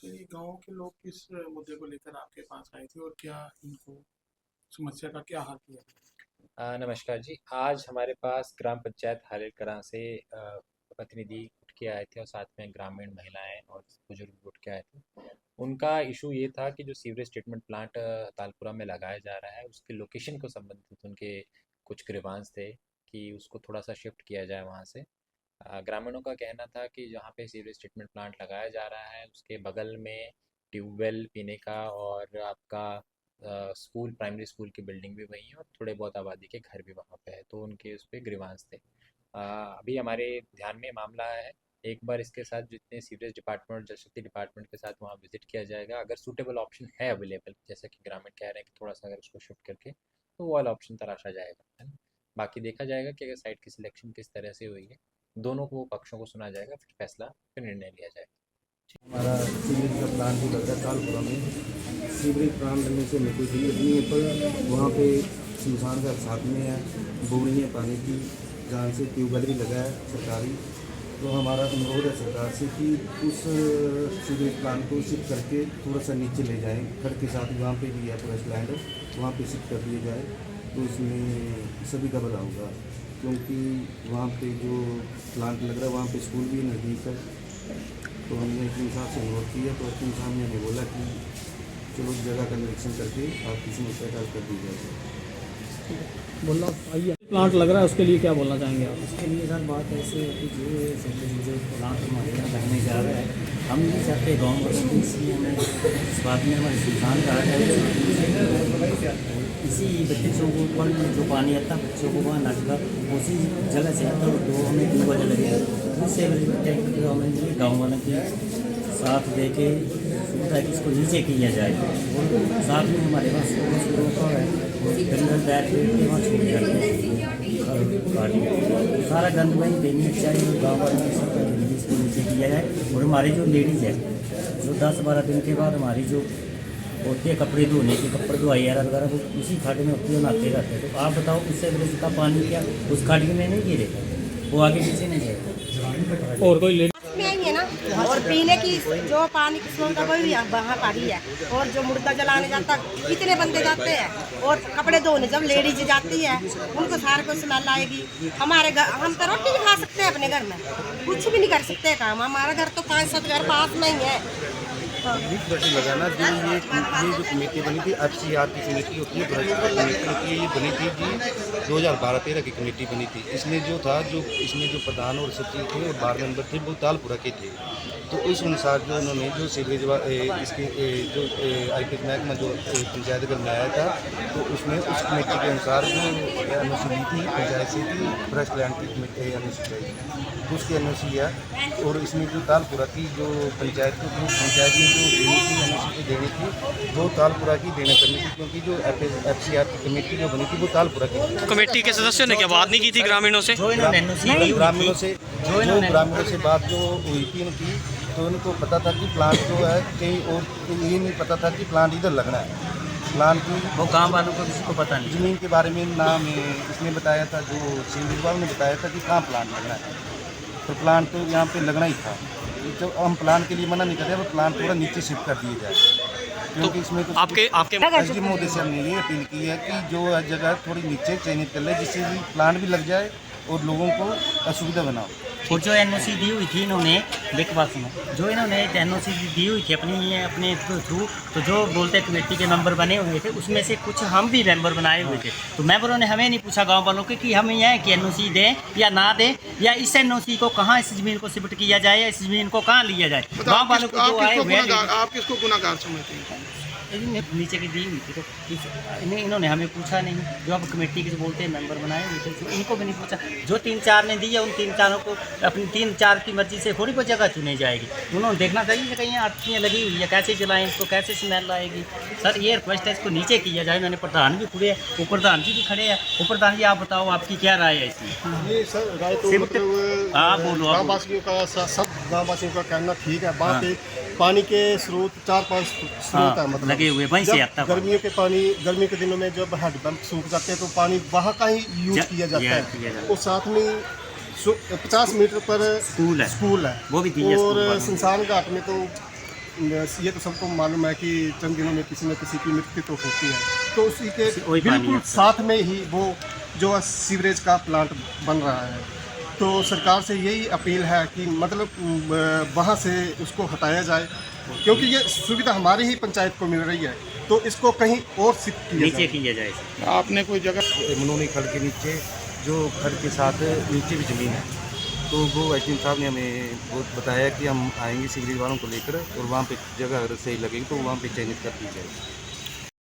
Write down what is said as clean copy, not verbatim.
तो ये गाँव के लोग किस मुद्दे को लेकर आपके पास आए थे और क्या इनको समस्या का क्या हल किया? नमस्कार जी। आज हमारे पास ग्राम पंचायत हालेरकलां से प्रतिनिधि उठ के आए थे और साथ में ग्रामीण महिलाएं और बुजुर्ग उठ के आए थे। उनका इशू ये था कि जो सीवरेज ट्रीटमेंट प्लांट तालपुरा में लगाया जा रहा है उसके लोकेशन को संबंधित उनके कुछ ग्रीवांस थे कि उसको थोड़ा सा शिफ्ट किया जाए वहाँ से। ग्रामीणों का कहना था कि जहाँ पे सीवरेज ट्रीटमेंट प्लांट लगाया जा रहा है उसके बगल में ट्यूबवेल पीने का और आपका स्कूल प्राइमरी स्कूल की बिल्डिंग भी वही है और थोड़े बहुत आबादी के घर भी वहाँ पे है, तो उनके उस पर ग्रीवांस थे। अभी हमारे ध्यान में मामला है। एक बार इसके साथ जितने सीवरेज डिपार्टमेंट और जल शक्ति डिपार्टमेंट के साथ वहाँ विजिट किया जाएगा, अगर सूटेबल ऑप्शन है अवेलेबल, जैसा कि ग्रामीण कह रहे हैं कि थोड़ा सा अगर उसको शिफ्ट करके, तो वो वाला ऑप्शन तराशा जाएगा, है ना। बाकी देखा जाएगा कि अगर साइट की सिलेक्शन किस तरह से हुई है, दोनों को पक्षों को सुना जाएगा, फिर फैसला फिर निर्णय लिया जाएगा। हमारा सीवरेज का प्लांट भी लगा कालपुरा में। सीवरेज प्लांट लगने से हमें कोई दिक्कत नहीं है, पर वहाँ पे शमशान घाट साथ में है, बोरिंग है पानी की, जहाँ से ट्यूबवेल भी लगा है सरकारी। तो हमारा अनुरोध है सरकार से कि उस सीवरेज प्लांट को शिफ्ट करके थोड़ा सा नीचे ले जाएं। घर के साथ वहाँ पे भी है फॉरेस्ट लैंड, वहाँ पे शिफ्ट कर दिया जाए तो इसमें सभी का भला होगा। क्योंकि वहाँ पे जो प्लांट लग रहा है वहाँ पे स्कूल भी नज़दीक है। तो हमने अपने हिसाब से अनुरोध किया, तो अपने साहब ने हमें बोला कि चलो जगह का निरीक्षण करके आपकी समस्या का हल कर दी जाएगी। बोलना आइए। प्लांट लग रहा है उसके लिए क्या बोलना चाहेंगे आप? उसके लिए सर बात ऐसे है कि जो प्लांट हमारे यहाँ लगने जा रहा है, हम नहीं चाहते गाँव वालों को, इसलिए हमें इस बात में हमारे सुल्तान का है। इसी बच्चों को जो पानी आता है बच्चों को वहाँ नलका उसी जगह से आता है, तो हमें ट्यूबवेल लगे उससे हमें गाँव वालों के साथ दे के सुविधा है कि इसको नीचे किया जाए। और साथ में हमारे पास शुरू का है जंगल बैठ के वहाँ छूट जाते हैं, सारा गंद वहीं देनी चाहिए। गाँव वालों के साथ इसको नीचे किया जाए। और हमारी जो लेडीज़ है जो 10-12 दिन के बाद हमारी जो होती है कपड़े धोने के, कपड़े धोई वगैरह वो उसी खाटे में होती है, नहाते रहते हैं। तो आप बताओ उससे वजह का पानी क्या उस खाटे में नहीं गिरेगा, वो आगे पीछे नहीं जाएगा। और कोई में आई है ना। और पीने की जो पानी की सुविधा वो भी वहाँ पानी है। और जो मुर्दा जलाने जाता कितने बंदे जाते हैं, और कपड़े धोने जब लेडीज जाती है उनको सारे को स्मेल आएगी। हमारे घर हम तो रोटी भी खा सकते हैं अपने घर में, कुछ भी नहीं कर सकते काम। हमारा घर तो 5-7 घर पास में ही है। लगाना जो ये जो कमेटी बनी थी FCR की कमेटी होती है, कमेटी होती है, ये बनी थी जी 2012-13 की कमेटी बनी थी। इसमें जो था इसमें जो प्रधान और सचिव थे और 12 मेंबर थे वो तालपुरा के थे। तो उस अनुसार जो उन्होंने जो सीवरेज इसके जो IPS महकमा जो पंचायत घर में आया था, तो उसमें उस कमेटी के अनुसार जो NOC दी थी पंचायत से थी, फॉरेस्ट लैंड की कमेटी NOC चाहिए, तो उसकी NOC है। और इसमें जो तालपुरा की जो पंचायत ने जो देनी थी NOC देनी थी वो तालपुरा की देना करनी थी, क्योंकि जो FCR की कमेटी जो बनी थी वो तालपुरा की थी। कमेटी के सदस्यों ने क्या बात नहीं की थी ग्रामीणों से? ग्रामीणों से बात जो हुई थी उनकी, तो उनको पता था कि प्लांट जो है कहीं और, ये नहीं पता था कि प्लांट इधर लगना है। प्लांट की वो गाँव वालों को किसी को पता नहीं। ज़मीन के बारे में नाम इसने बताया था, जो सीवरेज वालों ने बताया था कि कहाँ प्लांट लगना है, तो प्लांट तो यहाँ पे लगना ही था। तो हम प्लांट के लिए मना नहीं कर रहे, प्लांट थोड़ा नीचे शिफ्ट कर दिया जाए, क्योंकि इसमें तो आपके SG मोदी सर ने ये अपील की है कि जो जगह थोड़ी नीचे चयनित कर ले, जिससे भी प्लांट भी लग जाए और लोगों को असुविधा बनाओ। और जो NOC दी हुई थी इन्होंने, देख बात सुनो, जो इन्होंने NOC दी हुई थी अपने थ्रू, तो जो बोलते कमेटी के मेंबर बने हुए थे उसमें से कुछ हम भी मेंबर बनाए हुए थे। तो मेंबरों ने हमें नहीं पूछा गांव वालों के कि हम ये कि NOC दें या ना दें, या इस NOC को कहाँ इस ज़मीन को शिफ्ट किया जाए या इस ज़मीन को कहाँ लिया जाए। गाँव वालों को जो आए हुए आप किसको गुनाहगार समझते हैं? नीचे की दी हुई थी, तो इन्होंने हमें पूछा नहीं। जो अब कमेटी के जो बोलते हैं मेंबर बनाए हुए थे, तो इनको भी नहीं पूछा। जो 3-4 ने दी है उन 3-4 को अपनी 3-4 की मर्जी से थोड़ी कोई जगह चुनी जाएगी। उन्होंने देखना चाहिए कि कहीं आरतियाँ लगी हुई है, कैसे चलाएं इसको, कैसे स्मेल आएगी। सर ये रिक्वेस्ट है इसको नीचे किया जाए। मैंने प्रधान भी खड़े हैं, वो प्रधान जी भी खड़े हैं। वो प्रधान जी आप बताओ आपकी क्या राय है इसमें? ये सर राय तो मतलब हाँ बोलो। गाँववासियों का सब गाँववासियों का कहना ठीक है। बात पानी के स्रोत 4-5 स्रोत है, मतलब लगे हुए वहीं से आता है। गर्मियों के दिनों में जब हैंडपम्प सूख जाते हैं तो पानी वहाँ का ही यूज किया जाता है। और साथ में 50 मीटर पर स्कूल है, वो भी दी है। और शमशान घाट में तो ये तो सबको मालूम है कि चंद दिनों में किसी न किसी की मृत्यु तो होती है, तो उसी के वही पानी बिल्कुल आता है। साथ में ही वो जो सीवरेज का प्लांट बन रहा है। तो सरकार से यही अपील है कि मतलब वहाँ से उसको हटाया जाए, क्योंकि ये सुविधा हमारी ही पंचायत को मिल रही है, तो इसको कहीं और शिफ्ट किया नीचे जाए। किया जाए सर। आपने कोई जगह मनोनी खड़ के नीचे जो खड़ के साथ नीचे भी ज़मीन है, तो वो एसडीएम साहब ने हमें बहुत बताया कि हम आएंगे सीवरेज वालों को लेकर, और वहाँ पे जगह अगर सही लगेगी तो वहाँ पे चयनित कर दी जाएगी।